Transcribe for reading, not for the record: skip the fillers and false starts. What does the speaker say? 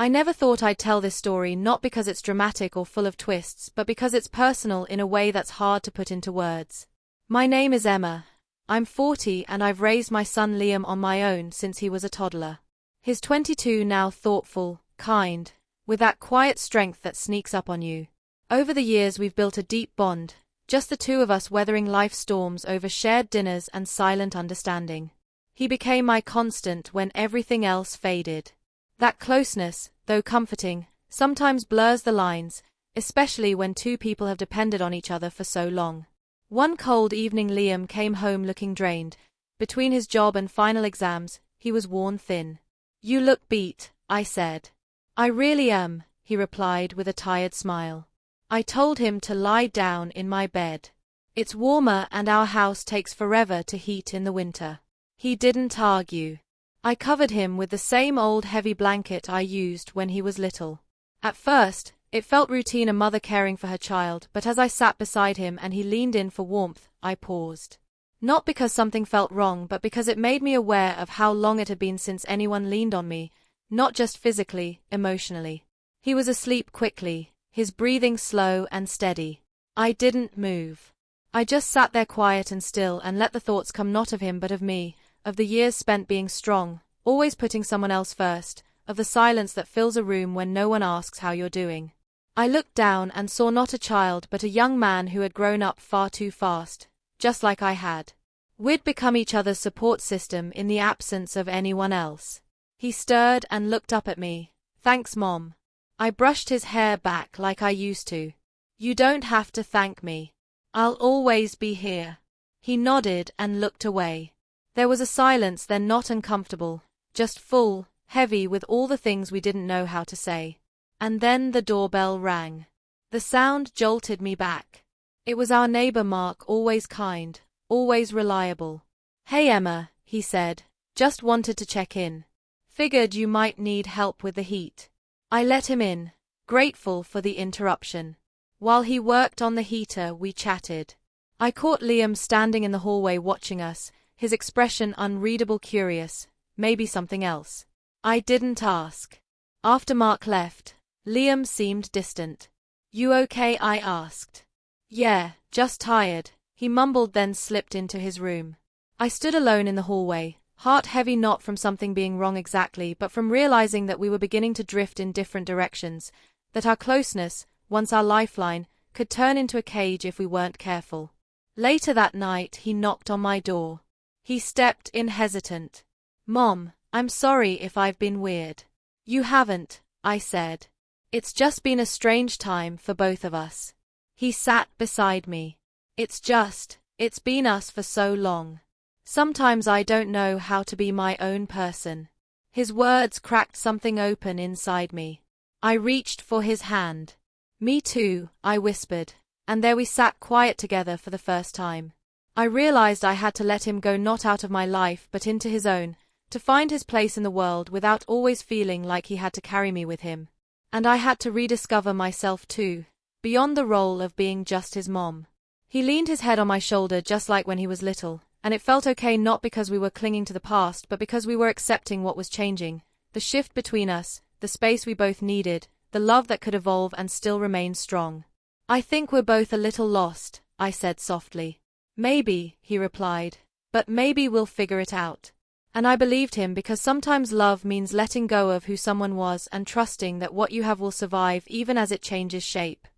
I never thought I'd tell this story, not because it's dramatic or full of twists, but because it's personal in a way that's hard to put into words. My name is Emma. I'm 40 and I've raised my son Liam on my own since he was a toddler. He's 22 now, thoughtful, kind, with that quiet strength that sneaks up on you. Over the years we've built a deep bond, just the two of us weathering life's storms over shared dinners and silent understanding. He became my constant when everything else faded. That closeness, though comforting, sometimes blurs the lines, especially when two people have depended on each other for so long. One cold evening Liam came home looking drained. Between his job and final exams, he was worn thin. "You look beat," I said. "I really am," he replied with a tired smile. I told him to lie down in my bed. "It's warmer and our house takes forever to heat in the winter." He didn't argue. I covered him with the same old heavy blanket I used when he was little. At first, it felt routine, a mother caring for her child, but as I sat beside him and he leaned in for warmth, I paused. Not because something felt wrong, but because it made me aware of how long it had been since anyone leaned on me, not just physically, emotionally. He was asleep quickly, his breathing slow and steady. I didn't move. I just sat there quiet and still and let the thoughts come, not of him but of me, of the years spent being strong, always putting someone else first, of the silence that fills a room when no one asks how you're doing. I looked down and saw not a child but a young man who had grown up far too fast, just like I had. We'd become each other's support system in the absence of anyone else. He stirred and looked up at me. "Thanks, Mom." I brushed his hair back like I used to. "You don't have to thank me. I'll always be here." He nodded and looked away. There was a silence then, not uncomfortable, just full, heavy with all the things we didn't know how to say. And then the doorbell rang. The sound jolted me back. It was our neighbor Mark, always kind, always reliable. "Hey Emma," he said, "just wanted to check in. Figured you might need help with the heat." I let him in, grateful for the interruption. While he worked on the heater, we chatted. I caught Liam standing in the hallway watching us, his expression unreadable, curious, maybe something else. I didn't ask. After Mark left, Liam seemed distant. "You okay?" I asked. "Yeah, just tired," he mumbled, then slipped into his room. I stood alone in the hallway, heart heavy, not from something being wrong exactly, but from realizing that we were beginning to drift in different directions, that our closeness, once our lifeline, could turn into a cage if we weren't careful. Later that night, he knocked on my door. He stepped in hesitant. "Mom, I'm sorry if I've been weird." "You haven't," I said. "It's just been a strange time for both of us." He sat beside me. It's been us for so long. Sometimes I don't know how to be my own person." His words cracked something open inside me. I reached for his hand. "Me too," I whispered, and there we sat quiet together for the first time. I realized I had to let him go, not out of my life but into his own, to find his place in the world without always feeling like he had to carry me with him. And I had to rediscover myself too, beyond the role of being just his mom. He leaned his head on my shoulder just like when he was little, and it felt okay, not because we were clinging to the past but because we were accepting what was changing, the shift between us, the space we both needed, the love that could evolve and still remain strong. "I think we're both a little lost," I said softly. "Maybe," he replied, "but maybe we'll figure it out." And I believed him, because sometimes love means letting go of who someone was and trusting that what you have will survive even as it changes shape.